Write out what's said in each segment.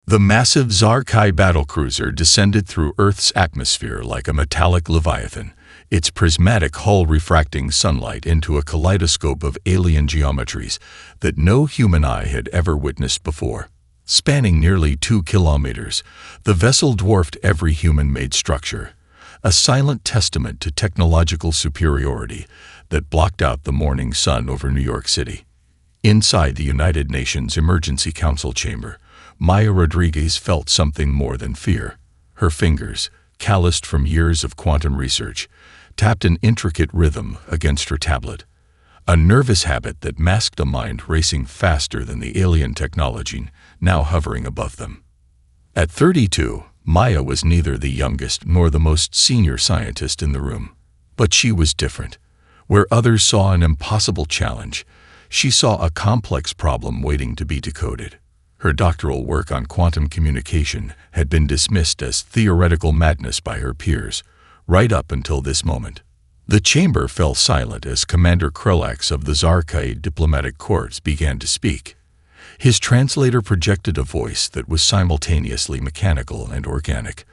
The massive Zarkai battlecruiser descended through Earth's atmosphere like a metallic leviathan, its prismatic hull refracting sunlight into a kaleidoscope of alien geometries that no human eye had ever witnessed before. Spanning nearly 2 kilometers, the vessel dwarfed every human-made structure, a silent testament to technological superiority that blocked out the morning sun over New York City. Inside the United Nations Emergency Council chamber, Maya Rodriguez felt something more than fear. Her fingers, calloused from years of quantum research, tapped an intricate rhythm against her tablet, a nervous habit that masked a mind racing faster than the alien technology now hovering above them. At 32, Maya was neither the youngest nor the most senior scientist in the room. But she was different. Where others saw an impossible challenge, she saw a complex problem waiting to be decoded. Her doctoral work on quantum communication had been dismissed as theoretical madness by her peers, right up until this moment. The chamber fell silent as Commander Krulax of the Zarkai Diplomatic Corps began to speak. His translator projected a voice that was simultaneously mechanical and organic,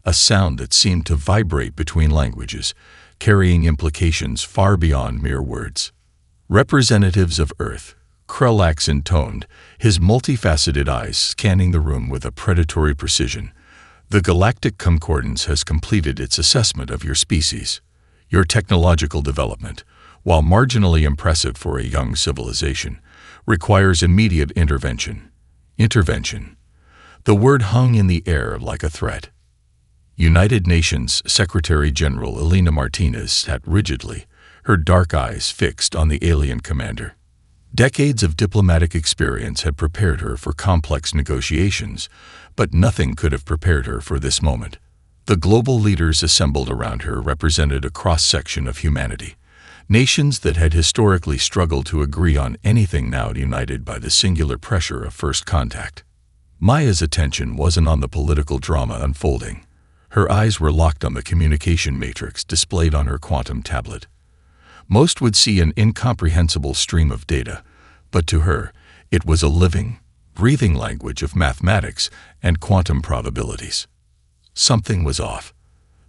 a sound that seemed to vibrate between languages, carrying implications far beyond mere words. Representatives of Earth, Krulax intoned, his multifaceted eyes scanning the room with a predatory precision. The Galactic Concordance has completed its assessment of your species. Your technological development, while marginally impressive for a young civilization, requires immediate intervention. Intervention. The word hung in the air like a threat. United Nations Secretary-General Elena Martinez sat rigidly, her dark eyes fixed on the alien commander. Decades of diplomatic experience had prepared her for complex negotiations, but nothing could have prepared her for this moment. The global leaders assembled around her represented a cross-section of humanity. Nations that had historically struggled to agree on anything now united by the singular pressure of first contact. Maya's attention wasn't on the political drama unfolding. Her eyes were locked on the communication matrix displayed on her quantum tablet. Most would see an incomprehensible stream of data, but to her, it was a living, breathing language of mathematics and quantum probabilities. Something was off.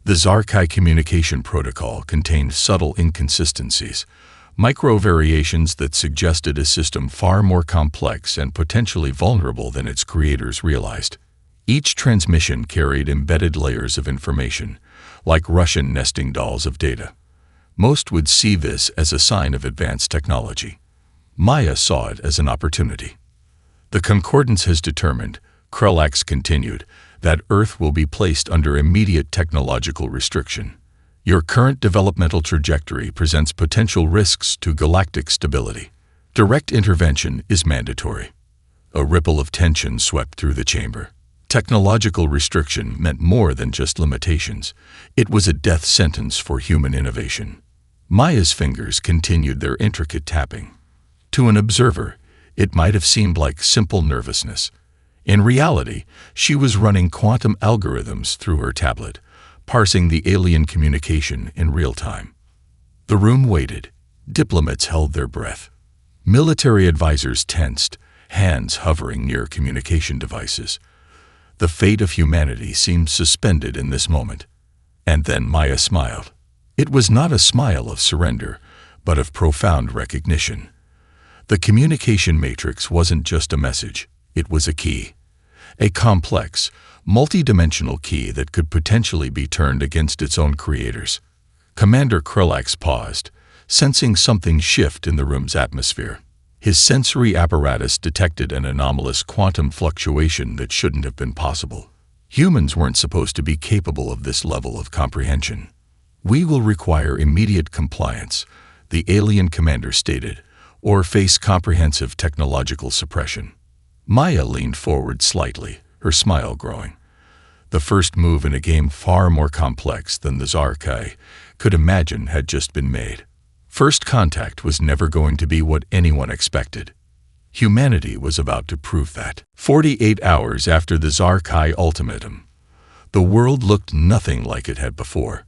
The Zarkai communication protocol contained subtle inconsistencies, micro-variations that suggested a system far more complex and potentially vulnerable than its creators realized. Each transmission carried embedded layers of information, like Russian nesting dolls of data. Most would see this as a sign of advanced technology. Maya saw it as an opportunity. The Concordance has determined, Krulax continued, that Earth will be placed under immediate technological restriction. Your current developmental trajectory presents potential risks to galactic stability. Direct intervention is mandatory. A ripple of tension swept through the chamber. Technological restriction meant more than just limitations. It was a death sentence for human innovation. Maya's fingers continued their intricate tapping. To an observer, it might have seemed like simple nervousness. In reality, she was running quantum algorithms through her tablet, parsing the alien communication in real time. The room waited. Diplomats held their breath. Military advisors tensed, hands hovering near communication devices. The fate of humanity seemed suspended in this moment. And then Maya smiled. It was not a smile of surrender, but of profound recognition. The communication matrix wasn't just a message, it was a key. A complex, multi-dimensional key that could potentially be turned against its own creators. Commander Krulax paused, sensing something shift in the room's atmosphere. His sensory apparatus detected an anomalous quantum fluctuation that shouldn't have been possible. Humans weren't supposed to be capable of this level of comprehension. "We will require immediate compliance," the alien commander stated, "or face comprehensive technological suppression." Maya leaned forward slightly, her smile growing. The first move in a game far more complex than the Zarkai could imagine had just been made. First contact was never going to be what anyone expected. Humanity was about to prove that. 48 hours after the Zarkai ultimatum, the world looked nothing like it had before.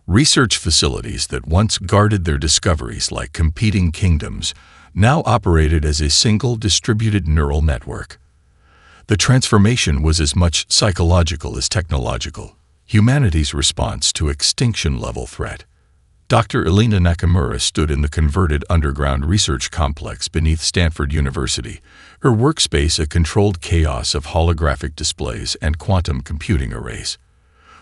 Research facilities that once guarded their discoveries like competing kingdoms now operated as a single distributed neural network. The transformation was as much psychological as technological. Humanity's response to extinction-level threat. Dr. Elena Nakamura stood in the converted underground research complex beneath Stanford University, her workspace a controlled chaos of holographic displays and quantum computing arrays.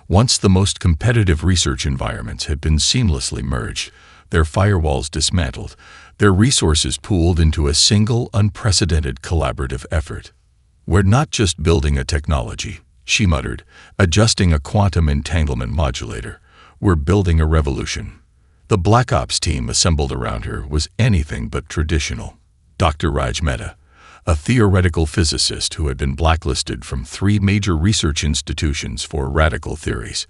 Once the most competitive research environments had been seamlessly merged, their firewalls dismantled, their resources pooled into a single, unprecedented collaborative effort. "We're not just building a technology," she muttered, adjusting a quantum entanglement modulator. "We're building a revolution." The Black Ops team assembled around her was anything but traditional. Dr. Raj Mehta, a theoretical physicist who had been blacklisted from 3 major research institutions for radical theories.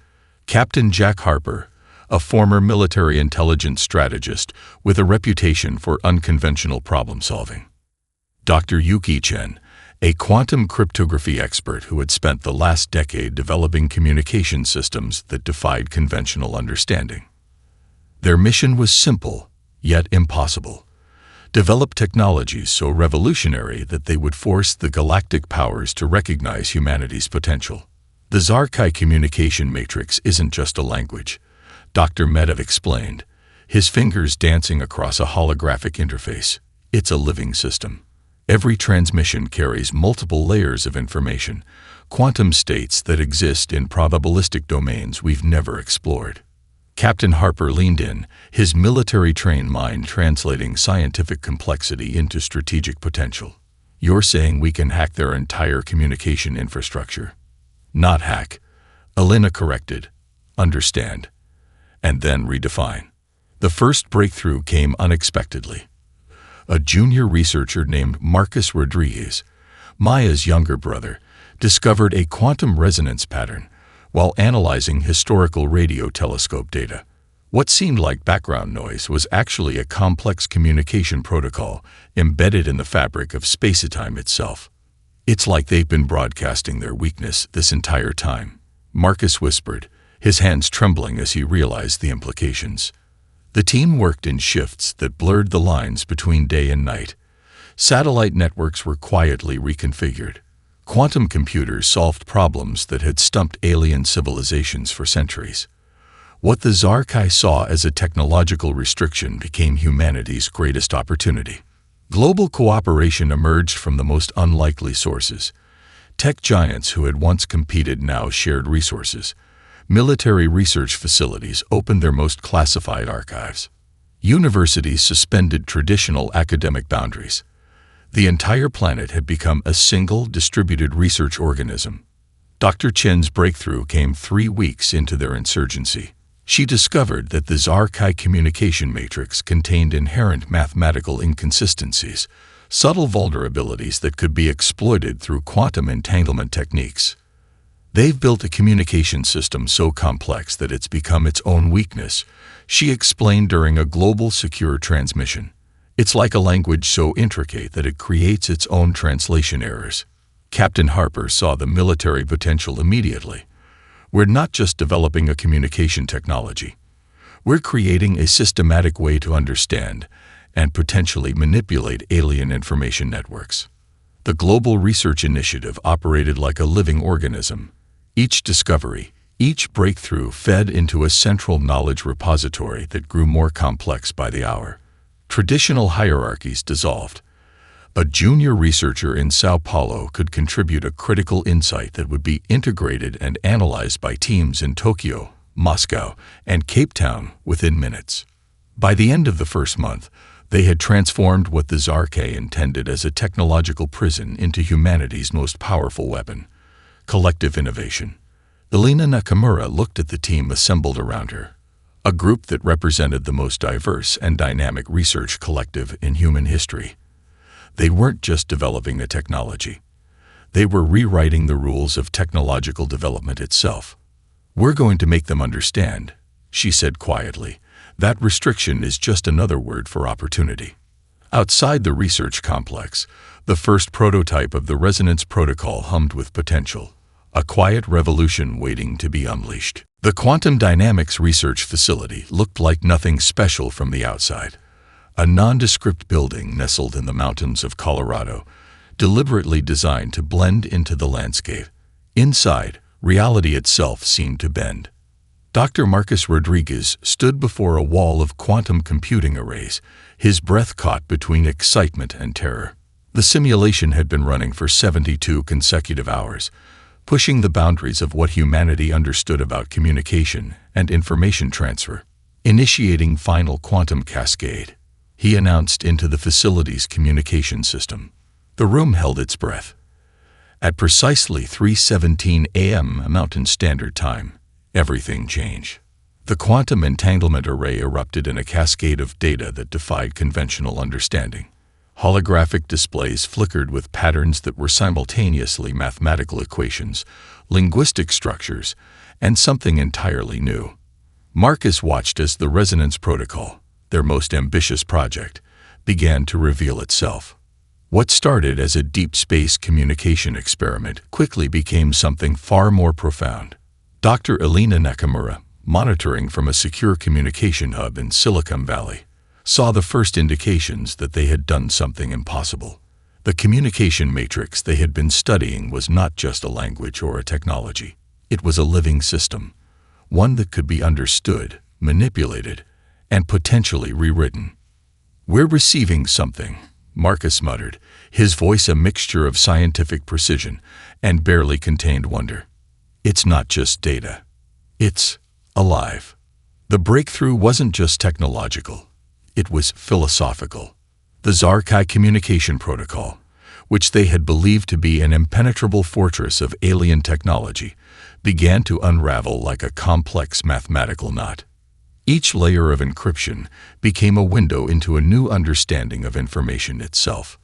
Captain Jack Harper, a former military intelligence strategist with a reputation for unconventional problem-solving. Dr. Yuki Chen, a quantum cryptography expert who had spent the last decade developing communication systems that defied conventional understanding. Their mission was simple, yet impossible. Develop technologies so revolutionary that they would force the galactic powers to recognize humanity's potential. The Zarkai communication matrix isn't just a language, Dr. Medvedev explained, his fingers dancing across a holographic interface. It's a living system. Every transmission carries multiple layers of information, quantum states that exist in probabilistic domains we've never explored. Captain Harper leaned in, his military-trained mind translating scientific complexity into strategic potential. "You're saying we can hack their entire communication infrastructure?" "Not hack," Elena corrected. "Understand. And then redefine." The first breakthrough came unexpectedly. A junior researcher named Marcus Rodriguez, Maya's younger brother, discovered a quantum resonance pattern while analyzing historical radio telescope data. What seemed like background noise was actually a complex communication protocol embedded in the fabric of space-time itself. "It's like they've been broadcasting their weakness this entire time," Marcus whispered, his hands trembling as he realized the implications. The team worked in shifts that blurred the lines between day and night. Satellite networks were quietly reconfigured. Quantum computers solved problems that had stumped alien civilizations for centuries. What the Zarkai saw as a technological restriction became humanity's greatest opportunity. Global cooperation emerged from the most unlikely sources. Tech giants who had once competed now shared resources. Military research facilities opened their most classified archives. Universities suspended traditional academic boundaries. The entire planet had become a single, distributed research organism. Dr. Chen's breakthrough came 3 weeks into their insurgency. She discovered that the Zarkai communication matrix contained inherent mathematical inconsistencies, subtle vulnerabilities that could be exploited through quantum entanglement techniques. "They've built a communication system so complex that it's become its own weakness," she explained during a global secure transmission. "It's like a language so intricate that it creates its own translation errors." Captain Harper saw the military potential immediately. "We're not just developing a communication technology. We're creating a systematic way to understand and potentially manipulate alien information networks." The Global Research Initiative operated like a living organism. Each discovery, each breakthrough fed into a central knowledge repository that grew more complex by the hour. Traditional hierarchies dissolved. A junior researcher in Sao Paulo could contribute a critical insight that would be integrated and analyzed by teams in Tokyo, Moscow, and Cape Town within minutes. By the end of the first month, they had transformed what the Zarkai intended as a technological prison into humanity's most powerful weapon: collective innovation. Elena Nakamura looked at the team assembled around her, a group that represented the most diverse and dynamic research collective in human history. They weren't just developing a technology. They were rewriting the rules of technological development itself. "We're going to make them understand," she said quietly. "That restriction is just another word for opportunity." Outside the research complex, the first prototype of the resonance protocol hummed with potential, a quiet revolution waiting to be unleashed. The Quantum Dynamics Research Facility looked like nothing special from the outside. A nondescript building nestled in the mountains of Colorado, deliberately designed to blend into the landscape. Inside, reality itself seemed to bend. Dr. Marcus Rodriguez stood before a wall of quantum computing arrays, his breath caught between excitement and terror. The simulation had been running for 72 consecutive hours, pushing the boundaries of what humanity understood about communication and information transfer. Initiating final quantum cascade, he announced into the facility's communication system. The room held its breath. At precisely 3:17 a.m. Mountain Standard Time, everything changed. The quantum entanglement array erupted in a cascade of data that defied conventional understanding. Holographic displays flickered with patterns that were simultaneously mathematical equations, linguistic structures, and something entirely new. Marcus watched as the resonance protocol, their most ambitious project, began to reveal itself. What started as a deep space communication experiment quickly became something far more profound. Dr. Elena Nakamura, monitoring from a secure communication hub in Silicon Valley, saw the first indications that they had done something impossible. The communication matrix they had been studying was not just a language or a technology. It was a living system, one that could be understood, manipulated, and potentially rewritten. "We're receiving something," Marcus muttered, his voice a mixture of scientific precision and barely contained wonder. "It's not just data. It's alive." The breakthrough wasn't just technological. It was philosophical. The Zarkai communication protocol, which they had believed to be an impenetrable fortress of alien technology, began to unravel like a complex mathematical knot. Each layer of encryption became a window into a new understanding of information itself.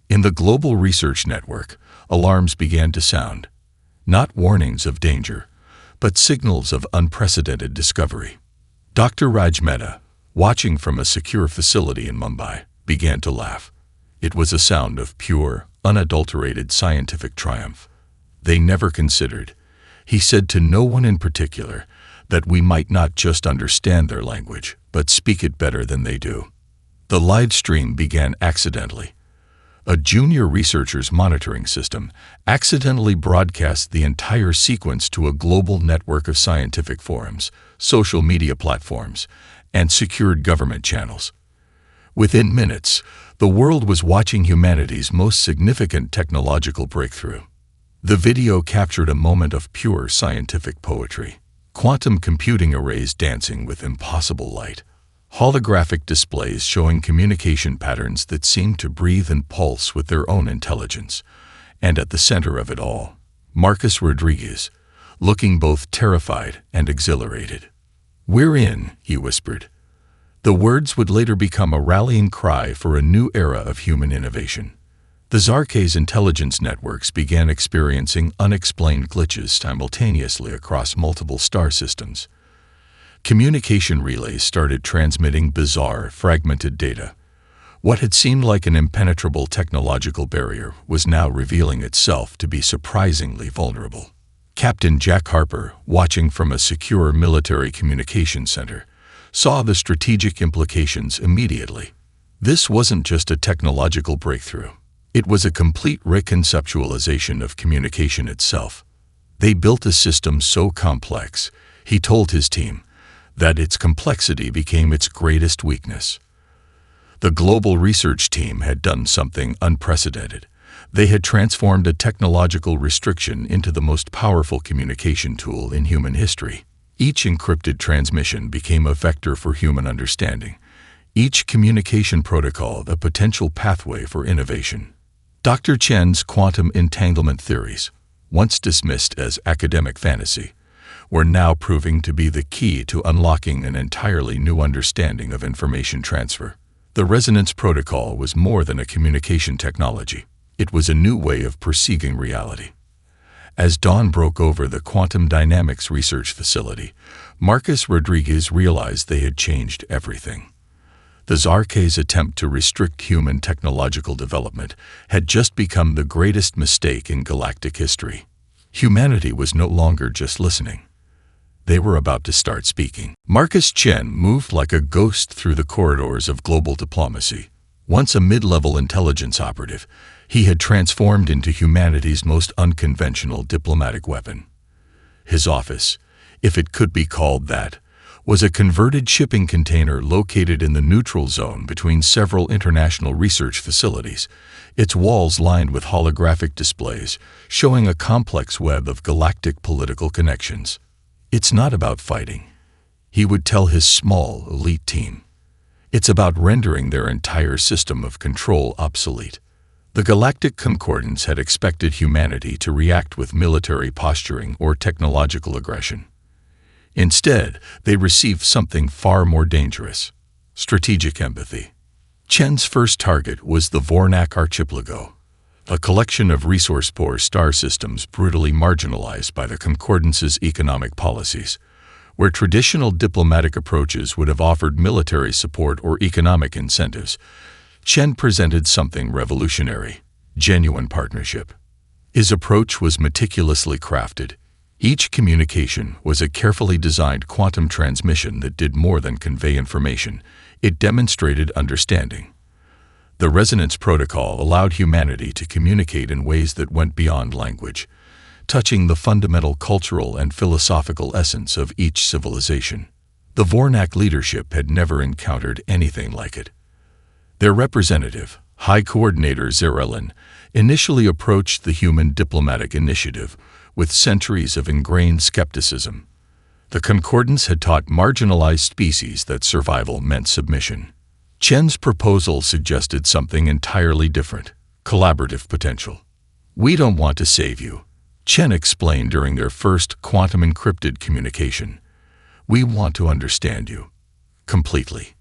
In the global research network, alarms began to sound, not warnings of danger, but signals of unprecedented discovery. Dr. Raj Mehta, watching from a secure facility in Mumbai, began to laugh. It was a sound of pure, unadulterated scientific triumph. "They never considered," he said to no one in particular, "that we might not just understand their language, but speak it better than they do." The live stream began accidentally. A junior researcher's monitoring system accidentally broadcast the entire sequence to a global network of scientific forums, social media platforms, and secured government channels. Within minutes, the world was watching humanity's most significant technological breakthrough. The video captured a moment of pure scientific poetry. Quantum computing arrays dancing with impossible light. Holographic displays showing communication patterns that seemed to breathe and pulse with their own intelligence. And at the center of it all, Marcus Rodriguez, looking both terrified and exhilarated. "We're in," he whispered. The words would later become a rallying cry for a new era of human innovation. The Zarkai's intelligence networks began experiencing unexplained glitches simultaneously across multiple star systems. Communication relays started transmitting bizarre, fragmented data. What had seemed like an impenetrable technological barrier was now revealing itself to be surprisingly vulnerable. Captain Jack Harper, watching from a secure military communications center, saw the strategic implications immediately. This wasn't just a technological breakthrough. It was a complete reconceptualization of communication itself. They built a system so complex, he told his team, that its complexity became its greatest weakness. The global research team had done something unprecedented. They had transformed a technological restriction into the most powerful communication tool in human history. Each encrypted transmission became a vector for human understanding. Each communication protocol a potential pathway for innovation. Dr. Chen's quantum entanglement theories, once dismissed as academic fantasy, were now proving to be the key to unlocking an entirely new understanding of information transfer. The resonance protocol was more than a communication technology. It was a new way of perceiving reality. As dawn broke over the quantum dynamics research facility, Marcus Rodriguez realized they had changed everything. The Zarkai's attempt to restrict human technological development had just become the greatest mistake in galactic history. Humanity was no longer just listening. They were about to start speaking. Marcus Chen moved like a ghost through the corridors of global diplomacy. Once a mid-level intelligence operative, He had transformed into humanity's most unconventional diplomatic weapon. His office, if it could be called that, was a converted shipping container located in the neutral zone between several international research facilities, its walls lined with holographic displays showing a complex web of galactic political connections. It's not about fighting, he would tell his small, elite team. It's about rendering their entire system of control obsolete. The Galactic Concordance had expected humanity to react with military posturing or technological aggression. Instead, they received something far more dangerous: strategic empathy. Chen's first target was the Vornak Archipelago, a collection of resource-poor star systems brutally marginalized by the Concordance's economic policies. Where traditional diplomatic approaches would have offered military support or economic incentives, Chen presented something revolutionary: genuine partnership. His approach was meticulously crafted. Each communication was a carefully designed quantum transmission that did more than convey information. It demonstrated understanding. The Resonance Protocol allowed humanity to communicate in ways that went beyond language, touching the fundamental cultural and philosophical essence of each civilization. The Vornak leadership had never encountered anything like it. Their representative, High Coordinator Zerelin, initially approached the human diplomatic initiative with centuries of ingrained skepticism. The Concordance had taught marginalized species that survival meant submission. Chen's proposal suggested something entirely different: collaborative potential. "We don't want to save you," Chen explained during their first quantum-encrypted communication. "We want to understand you completely."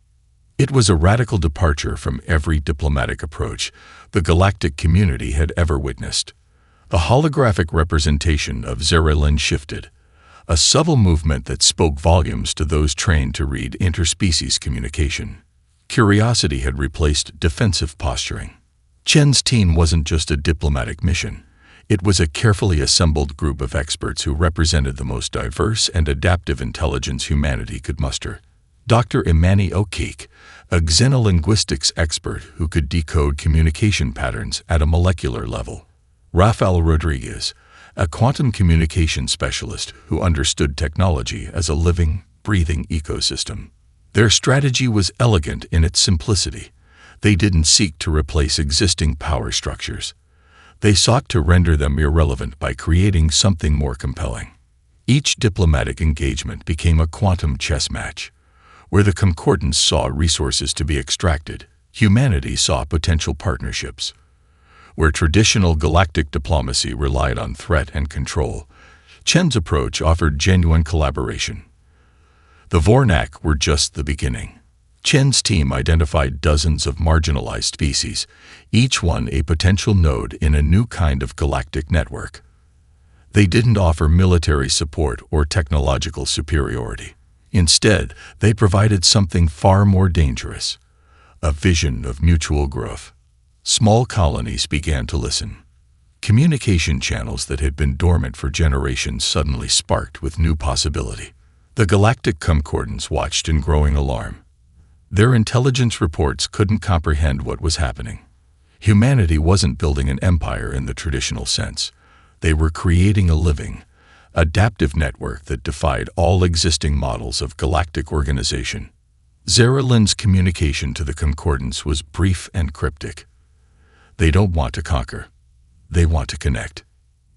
It was a radical departure from every diplomatic approach the galactic community had ever witnessed. The holographic representation of Zerelin shifted, a subtle movement that spoke volumes to those trained to read interspecies communication. Curiosity had replaced defensive posturing. Chen's team wasn't just a diplomatic mission. It was a carefully assembled group of experts who represented the most diverse and adaptive intelligence humanity could muster. Dr. Imani Okik, a xenolinguistics expert who could decode communication patterns at a molecular level. Rafael Rodriguez, a quantum communication specialist who understood technology as a living, breathing ecosystem. Their strategy was elegant in its simplicity. They didn't seek to replace existing power structures. They sought to render them irrelevant by creating something more compelling. Each diplomatic engagement became a quantum chess match. Where the Concordance saw resources to be extracted, humanity saw potential partnerships. Where traditional galactic diplomacy relied on threat and control, Chen's approach offered genuine collaboration. The Vornak were just the beginning. Chen's team identified dozens of marginalized species, each one a potential node in a new kind of galactic network. They didn't offer military support or technological superiority. Instead, they provided something far more dangerous: a vision of mutual growth. Small colonies began to listen. Communication channels that had been dormant for generations suddenly sparked with new possibility. The Galactic Concordance watched in growing alarm. Their intelligence reports couldn't comprehend what was happening. Humanity wasn't building an empire in the traditional sense. They were creating a living, adaptive network that defied all existing models of galactic organization. Zerelin's communication to the Concordance was brief and cryptic. "They don't want to conquer. They want to connect."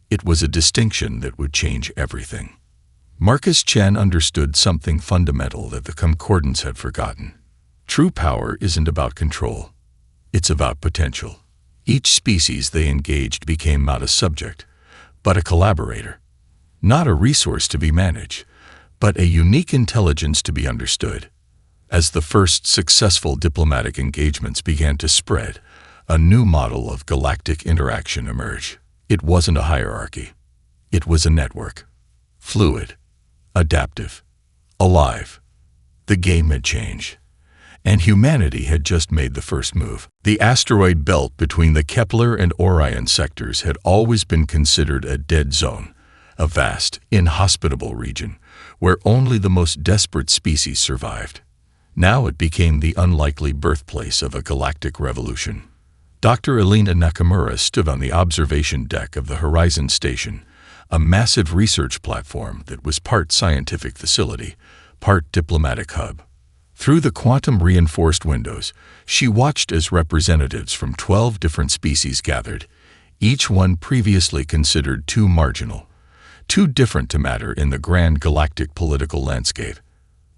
It was a distinction that would change everything. Marcus Chen understood something fundamental that the Concordance had forgotten. True power isn't about control. It's about potential. Each species they engaged became not a subject, but a collaborator. Not a resource to be managed, but a unique intelligence to be understood. As the first successful diplomatic engagements began to spread, a new model of galactic interaction emerged. It wasn't a hierarchy. It was a network. Fluid, adaptive, alive. The game had changed, and humanity had just made the first move. The asteroid belt between the Kepler and Orion sectors had always been considered a dead zone, a vast, inhospitable region where only the most desperate species survived. Now it became the unlikely birthplace of a galactic revolution. Dr. Elena Nakamura stood on the observation deck of the Horizon Station, a massive research platform that was part scientific facility, part diplomatic hub. Through the quantum-reinforced windows, she watched as representatives from 12 different species gathered, each one previously considered too marginal, too different to matter in the grand galactic political landscape.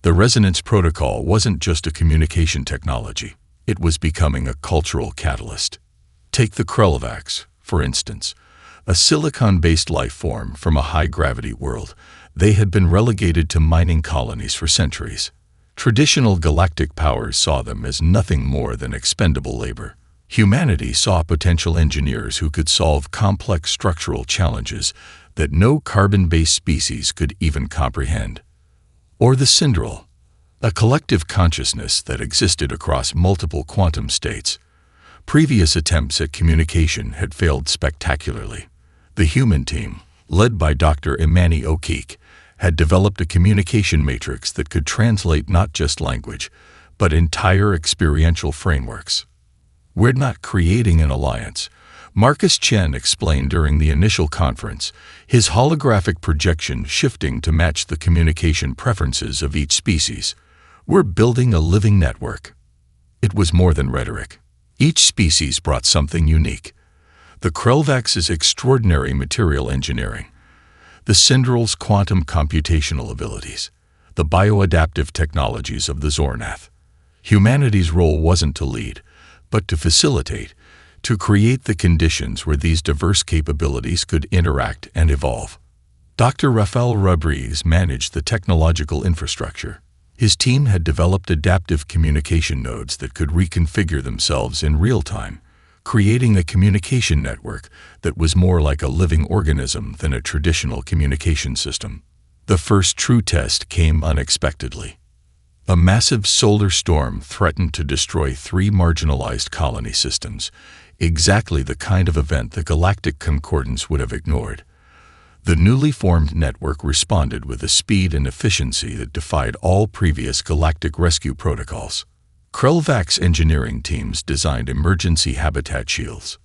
The Resonance Protocol wasn't just a communication technology. It was becoming a cultural catalyst. Take the Krelvax, for instance, a silicon-based life form from a high-gravity world. They had been relegated to mining colonies for centuries. Traditional galactic powers saw them as nothing more than expendable labor. Humanity saw potential engineers who could solve complex structural challenges that no carbon-based species could even comprehend. Or the Syndrel, a collective consciousness that existed across multiple quantum states. Previous attempts at communication had failed spectacularly. The human team, led by Dr. Imani O'Keefe, had developed a communication matrix that could translate not just language, but entire experiential frameworks. "We're not creating an alliance," Marcus Chen explained during the initial conference, his holographic projection shifting to match the communication preferences of each species. "We're building a living network." It was more than rhetoric. Each species brought something unique. The Krelvax's extraordinary material engineering, the Syndrel's quantum computational abilities, the bioadaptive technologies of the Xornath. Humanity's role wasn't to lead, but to facilitate, to create the conditions where these diverse capabilities could interact and evolve. Dr. Rafael Rodriguez managed the technological infrastructure. His team had developed adaptive communication nodes that could reconfigure themselves in real time, creating a communication network that was more like a living organism than a traditional communication system. The first true test came unexpectedly. A massive solar storm threatened to destroy 3 marginalized colony systems, exactly the kind of event the Galactic Concordance would have ignored. The newly formed network responded with a speed and efficiency that defied all previous galactic rescue protocols. Krelvax engineering teams designed emergency habitat shields.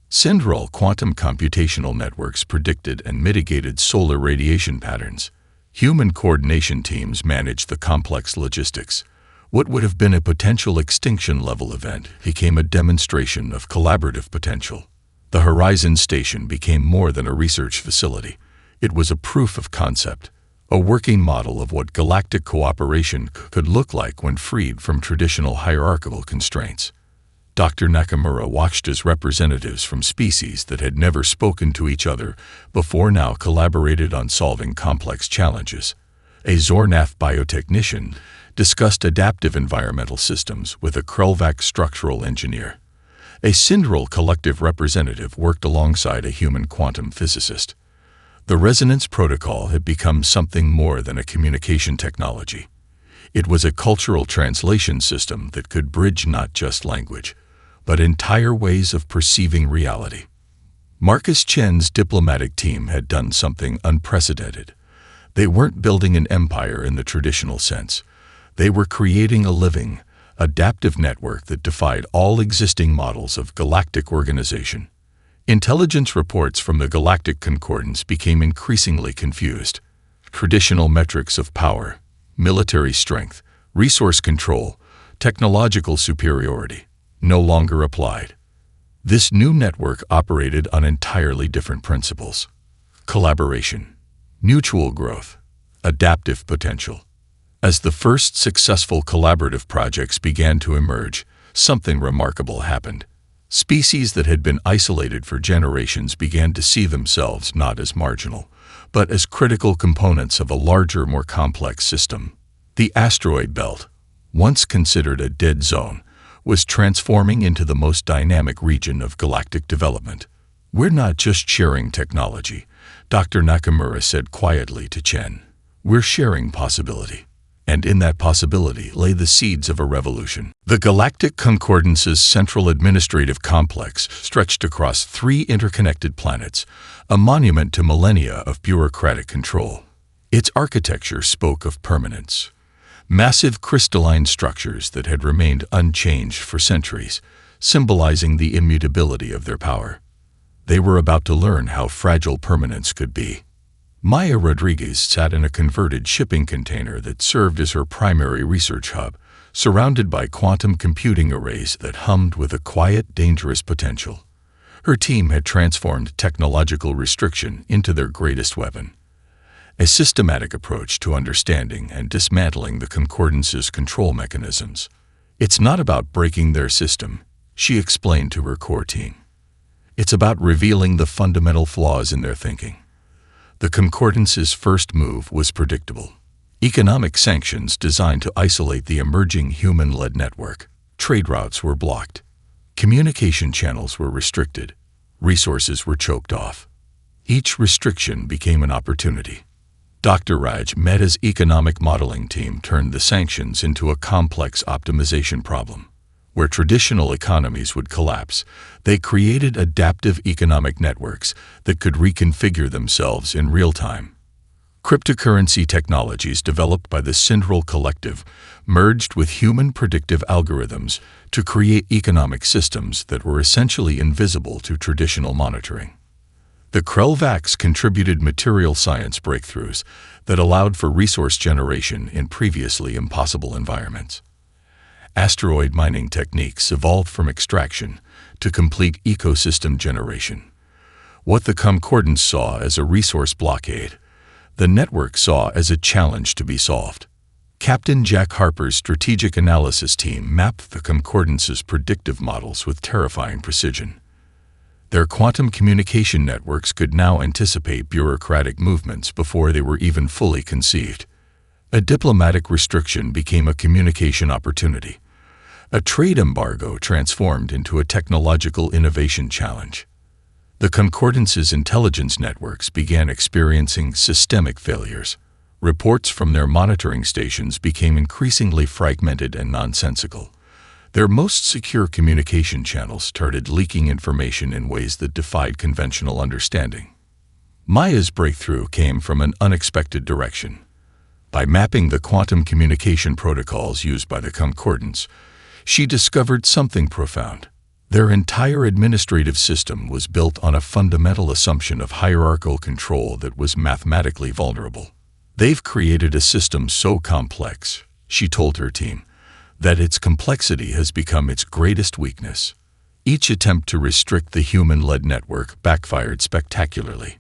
Syndrel quantum computational networks predicted and mitigated solar radiation patterns. Human coordination teams managed the complex logistics. What would have been a potential extinction-level event became a demonstration of collaborative potential. The Horizon Station became more than a research facility. It was a proof of concept, a working model of what galactic cooperation could look like when freed from traditional hierarchical constraints. Dr. Nakamura watched as representatives from species that had never spoken to each other before now collaborated on solving complex challenges. A Xornath biotechnician discussed adaptive environmental systems with a Krelvax structural engineer. A Syndrel collective representative worked alongside a human quantum physicist. The Resonance Protocol had become something more than a communication technology. It was a cultural translation system that could bridge not just language, but entire ways of perceiving reality. Marcus Chen's diplomatic team had done something unprecedented. They weren't building an empire in the traditional sense. They were creating a living, adaptive network that defied all existing models of galactic organization. Intelligence reports from the Galactic Concordance became increasingly confused. Traditional metrics of power, military strength, resource control, technological superiority no longer applied. This new network operated on entirely different principles: collaboration, mutual growth, adaptive potential. As the first successful collaborative projects began to emerge, something remarkable happened. Species that had been isolated for generations began to see themselves not as marginal, but as critical components of a larger, more complex system. The asteroid belt, once considered a dead zone, was transforming into the most dynamic region of galactic development. "We're not just sharing technology," Dr. Nakamura said quietly to Chen. "We're sharing possibility." And in that possibility lay the seeds of a revolution. The Galactic Concordance's central administrative complex stretched across 3 interconnected planets, a monument to millennia of bureaucratic control. Its architecture spoke of permanence. Massive crystalline structures that had remained unchanged for centuries, symbolizing the immutability of their power. They were about to learn how fragile permanence could be. Maya Rodriguez sat in a converted shipping container that served as her primary research hub, surrounded by quantum computing arrays that hummed with a quiet, dangerous potential. Her team had transformed technological restriction into their greatest weapon, a systematic approach to understanding and dismantling the Concordance's control mechanisms. It's not about breaking their system, she explained to her core team. It's about revealing the fundamental flaws in their thinking. The Concordance's first move was predictable. Economic sanctions designed to isolate the emerging human-led network. Trade routes were blocked. Communication channels were restricted. Resources were choked off. Each restriction became an opportunity. Dr. Raj Mehta's economic modeling team turned the sanctions into a complex optimization problem. Where traditional economies would collapse, they created adaptive economic networks that could reconfigure themselves in real time. Cryptocurrency technologies developed by the Syndrel Collective merged with human predictive algorithms to create economic systems that were essentially invisible to traditional monitoring. The Krelvax contributed material science breakthroughs that allowed for resource generation in previously impossible environments. Asteroid mining techniques evolved from extraction to complete ecosystem generation. What the Concordance saw as a resource blockade, the network saw as a challenge to be solved. Captain Jack Harper's strategic analysis team mapped the Concordance's predictive models with terrifying precision. Their quantum communication networks could now anticipate bureaucratic movements before they were even fully conceived. A diplomatic restriction became a communication opportunity. A trade embargo transformed into a technological innovation challenge. The Concordance's intelligence networks began experiencing systemic failures. Reports from their monitoring stations became increasingly fragmented and nonsensical. Their most secure communication channels started leaking information in ways that defied conventional understanding. Maya's breakthrough came from an unexpected direction. By mapping the quantum communication protocols used by the Concordance, she discovered something profound. Their entire administrative system was built on a fundamental assumption of hierarchical control that was mathematically vulnerable. They've created a system so complex, she told her team, that its complexity has become its greatest weakness. Each attempt to restrict the human-led network backfired spectacularly.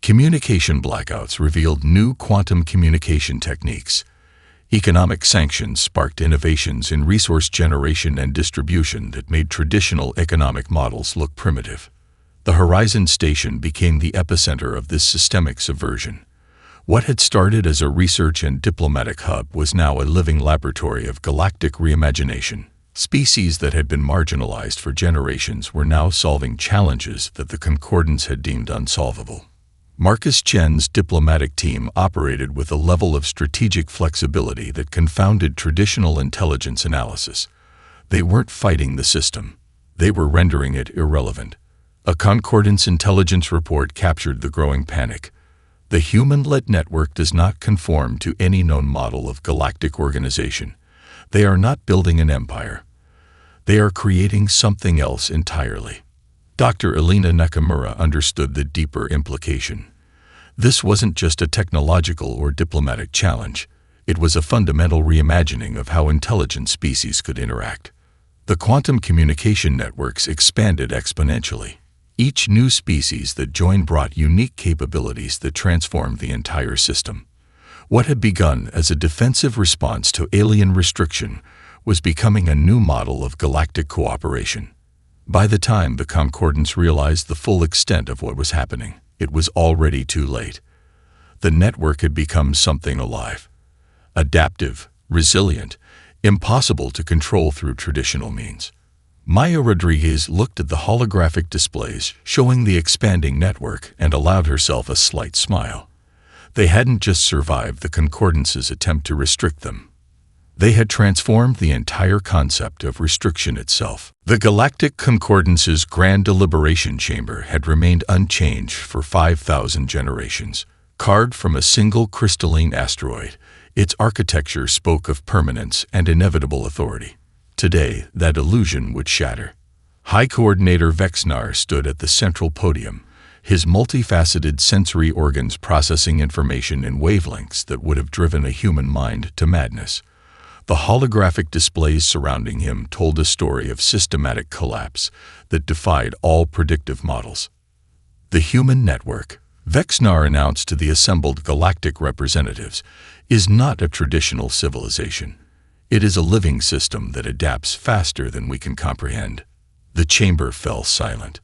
Communication blackouts revealed new quantum communication techniques. Economic sanctions sparked innovations in resource generation and distribution that made traditional economic models look primitive. The Horizon Station became the epicenter of this systemic subversion. What had started as a research and diplomatic hub was now a living laboratory of galactic reimagination. Species that had been marginalized for generations were now solving challenges that the Concordance had deemed unsolvable. Marcus Chen's diplomatic team operated with a level of strategic flexibility that confounded traditional intelligence analysis. They weren't fighting the system. They were rendering it irrelevant. A Concordance intelligence report captured the growing panic. The human-led network does not conform to any known model of galactic organization. They are not building an empire. They are creating something else entirely. Dr. Elena Nakamura understood the deeper implication. This wasn't just a technological or diplomatic challenge. It was a fundamental reimagining of how intelligent species could interact. The quantum communication networks expanded exponentially. Each new species that joined brought unique capabilities that transformed the entire system. What had begun as a defensive response to alien restriction was becoming a new model of galactic cooperation. By the time the Concordance realized the full extent of what was happening, it was already too late. The network had become something alive, adaptive, resilient, impossible to control through traditional means. Maya Rodriguez looked at the holographic displays showing the expanding network and allowed herself a slight smile. They hadn't just survived the Concordance's attempt to restrict them. They had transformed the entire concept of restriction itself. The Galactic Concordance's Grand Deliberation Chamber had remained unchanged for 5,000 generations. Carved from a single crystalline asteroid, its architecture spoke of permanence and inevitable authority. Today, that illusion would shatter. High Coordinator Vexnar stood at the central podium, his multifaceted sensory organs processing information in wavelengths that would have driven a human mind to madness. The holographic displays surrounding him told a story of systematic collapse that defied all predictive models. The human network, Vexnar announced to the assembled galactic representatives, is not a traditional civilization. It is a living system that adapts faster than we can comprehend. The chamber fell silent.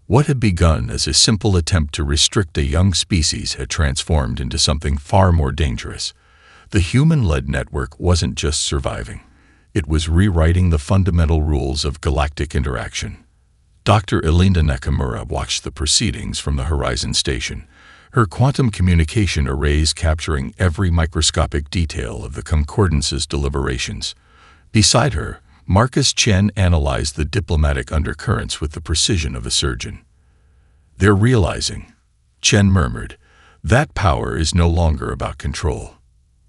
What had begun as a simple attempt to restrict a young species had transformed into something far more dangerous. The human-led network wasn't just surviving. It was rewriting the fundamental rules of galactic interaction. Dr. Elinda Nakamura watched the proceedings from the Horizon Station, her quantum communication arrays capturing every microscopic detail of the Concordance's deliberations. Beside her, Marcus Chen analyzed the diplomatic undercurrents with the precision of a surgeon. "They're realizing," Chen murmured, "that power is no longer about control.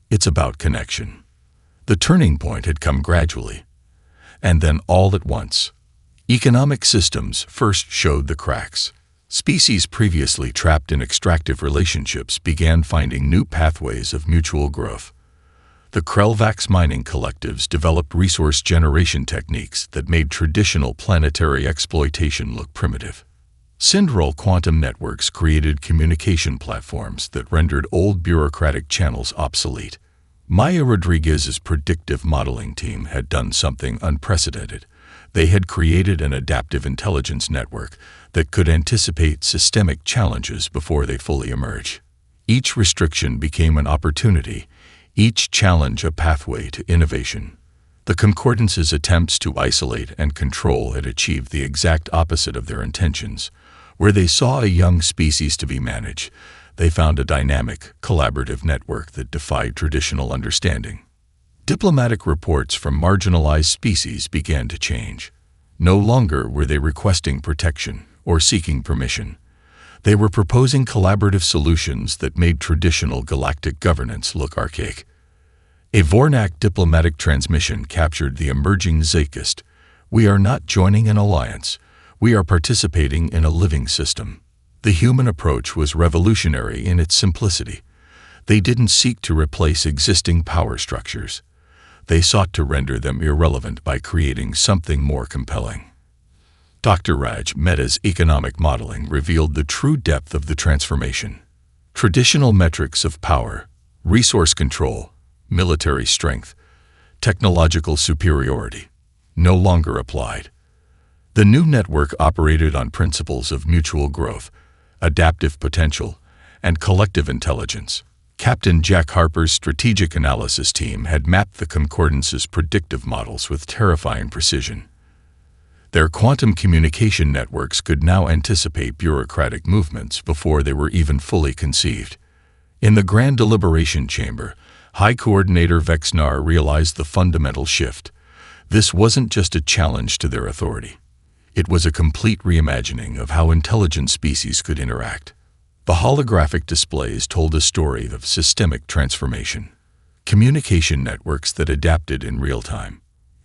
It's about connection." The turning point had come gradually, and then all at once. Economic systems first showed the cracks. Species previously trapped in extractive relationships began finding new pathways of mutual growth. The Krelvax mining collectives developed resource generation techniques that made traditional planetary exploitation look primitive. Syndrol quantum networks created communication platforms that rendered old bureaucratic channels obsolete. Maya Rodriguez's predictive modeling team had done something unprecedented. They had created an adaptive intelligence network that could anticipate systemic challenges before they fully emerge. Each restriction became an opportunity, each challenge a pathway to innovation. The Concordance's attempts to isolate and control had achieved the exact opposite of their intentions. Where they saw a young species to be managed, they found a dynamic, collaborative network that defied traditional understanding. Diplomatic reports from marginalized species began to change. No longer were they requesting protection or seeking permission. They were proposing collaborative solutions that made traditional galactic governance look archaic. A Vornak diplomatic transmission captured the emerging zeitgeist. "We are not joining an alliance. We are participating in a living system." The human approach was revolutionary in its simplicity. They didn't seek to replace existing power structures. They sought to render them irrelevant by creating something more compelling. Dr. Raj Mehta's economic modeling revealed the true depth of the transformation. Traditional metrics of power, resource control, military strength, technological superiority no longer applied. The new network operated on principles of mutual growth, adaptive potential, and collective intelligence. Captain Jack Harper's strategic analysis team had mapped the Concordance's predictive models with terrifying precision. Their quantum communication networks could now anticipate bureaucratic movements before they were even fully conceived. In the Grand Deliberation Chamber, High Coordinator Vexnar realized the fundamental shift. This wasn't just a challenge to their authority. It was a complete reimagining of how intelligent species could interact. The holographic displays told a story of systemic transformation. Communication networks that adapted in real time.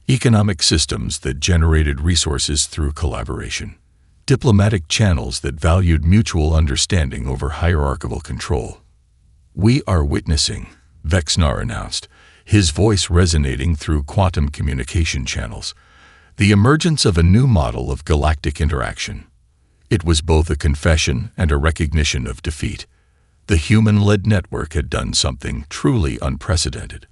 Economic systems that generated resources through collaboration. Diplomatic channels that valued mutual understanding over hierarchical control. "We are witnessing," Vexnar announced, his voice resonating through quantum communication channels, "the emergence of a new model of galactic interaction." It was both a confession and a recognition of defeat. The human-led network had done something truly unprecedented.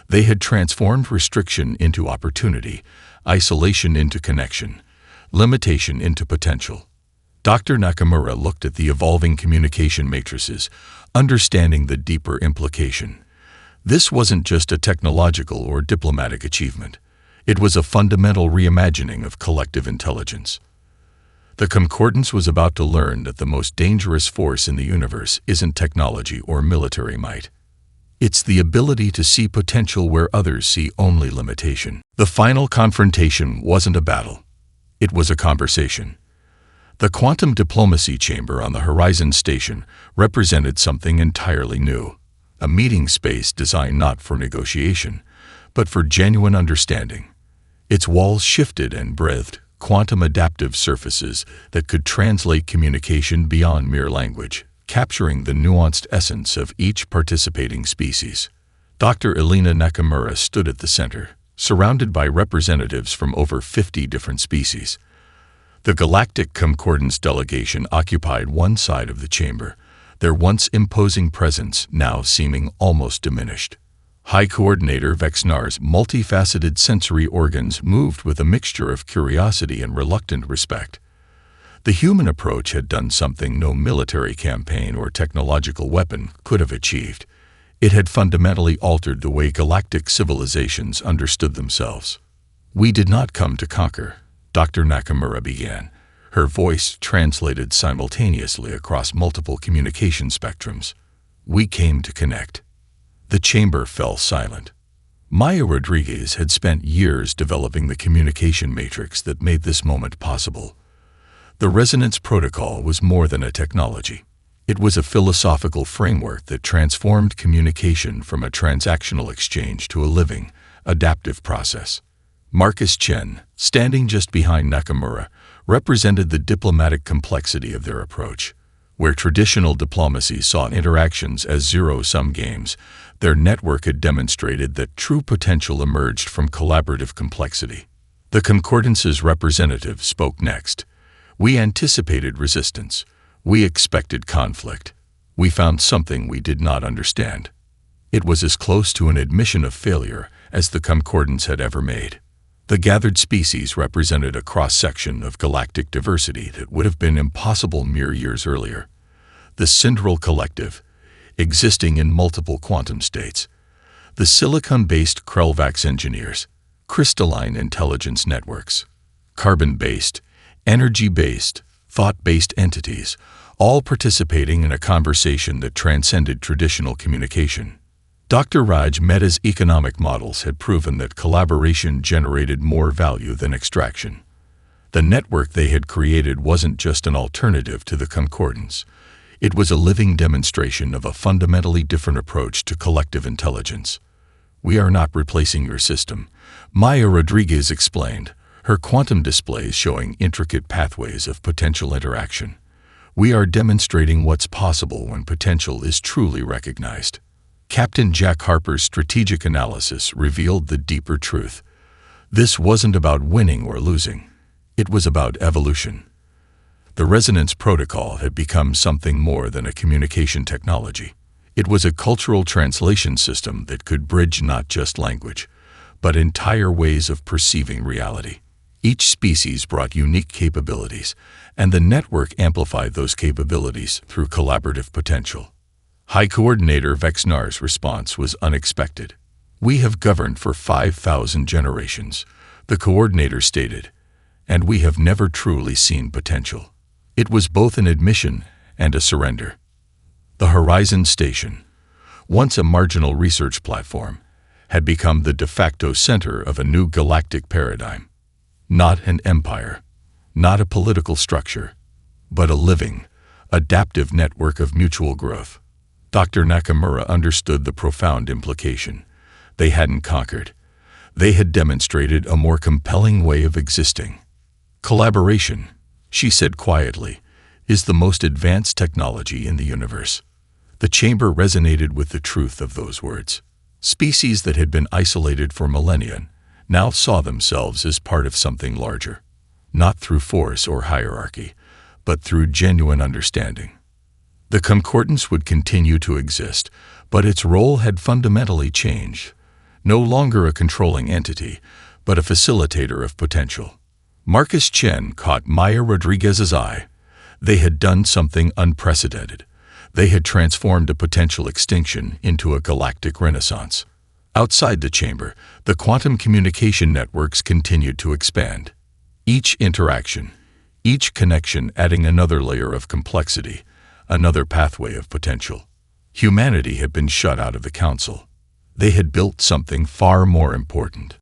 They had transformed restriction into opportunity, isolation into connection, limitation into potential. Dr. Nakamura looked at the evolving communication matrices, understanding the deeper implication. This wasn't just a technological or diplomatic achievement. It was a fundamental reimagining of collective intelligence. The Concordance was about to learn that the most dangerous force in the universe isn't technology or military might. It's the ability to see potential where others see only limitation. The final confrontation wasn't a battle. It was a conversation. The quantum diplomacy chamber on the Horizon Station represented something entirely new. A meeting space designed not for negotiation, but for genuine understanding. Its walls shifted and breathed quantum adaptive surfaces that could translate communication beyond mere language, capturing the nuanced essence of each participating species. Dr. Elena Nakamura stood at the center, surrounded by representatives from over 50 different species. The Galactic Concordance delegation occupied one side of the chamber, their once imposing presence now seeming almost diminished. High Coordinator Vexnar's multifaceted sensory organs moved with a mixture of curiosity and reluctant respect. The human approach had done something no military campaign or technological weapon could have achieved. It had fundamentally altered the way galactic civilizations understood themselves. "We did not come to conquer," Dr. Nakamura began, her voice translated simultaneously across multiple communication spectrums. "We came to connect." The chamber fell silent. Maya Rodriguez had spent years developing the communication matrix that made this moment possible. The resonance protocol was more than a technology. It was a philosophical framework that transformed communication from a transactional exchange to a living, adaptive process. Marcus Chen, standing just behind Nakamura, represented the diplomatic complexity of their approach. Where traditional diplomacy saw interactions as zero-sum games, their network had demonstrated that true potential emerged from collaborative complexity. The Concordance's representative spoke next. "We anticipated resistance. We expected conflict. We found something we did not understand." It was as close to an admission of failure as the Concordance had ever made. The gathered species represented a cross-section of galactic diversity that would have been impossible mere years earlier. The Syndral Collective, existing in multiple quantum states. The silicon-based Krelvax engineers, crystalline intelligence networks. Carbon-based, energy-based, thought-based entities, all participating in a conversation that transcended traditional communication. Dr. Raj Mehta's economic models had proven that collaboration generated more value than extraction. The network they had created wasn't just an alternative to the Concordance. It was a living demonstration of a fundamentally different approach to collective intelligence. "We are not replacing your system," Maya Rodriguez explained, her quantum displays showing intricate pathways of potential interaction. "We are demonstrating what's possible when potential is truly recognized." Captain Jack Harper's strategic analysis revealed the deeper truth. This wasn't about winning or losing. It was about evolution. The resonance protocol had become something more than a communication technology. It was a cultural translation system that could bridge not just language, but entire ways of perceiving reality. Each species brought unique capabilities, and the network amplified those capabilities through collaborative potential. High Coordinator Vexnar's response was unexpected. "We have governed for 5,000 generations," the coordinator stated, "and we have never truly seen potential." It was both an admission and a surrender. The Horizon Station, once a marginal research platform, had become the de facto center of a new galactic paradigm. Not an empire, not a political structure, but a living, adaptive network of mutual growth. Dr. Nakamura understood the profound implication. They hadn't conquered. They had demonstrated a more compelling way of existing. "Collaboration," she said quietly, "is the most advanced technology in the universe." The chamber resonated with the truth of those words. Species that had been isolated for millennia now saw themselves as part of something larger, not through force or hierarchy, but through genuine understanding. The Concordance would continue to exist, but its role had fundamentally changed. No longer a controlling entity, but a facilitator of potential. Marcus Chen caught Maya Rodriguez's eye. They had done something unprecedented. They had transformed a potential extinction into a galactic renaissance. Outside the chamber, the quantum communication networks continued to expand. Each interaction, each connection adding another layer of complexity, another pathway of potential. Humanity had been shut out of the Council. They had built something far more important.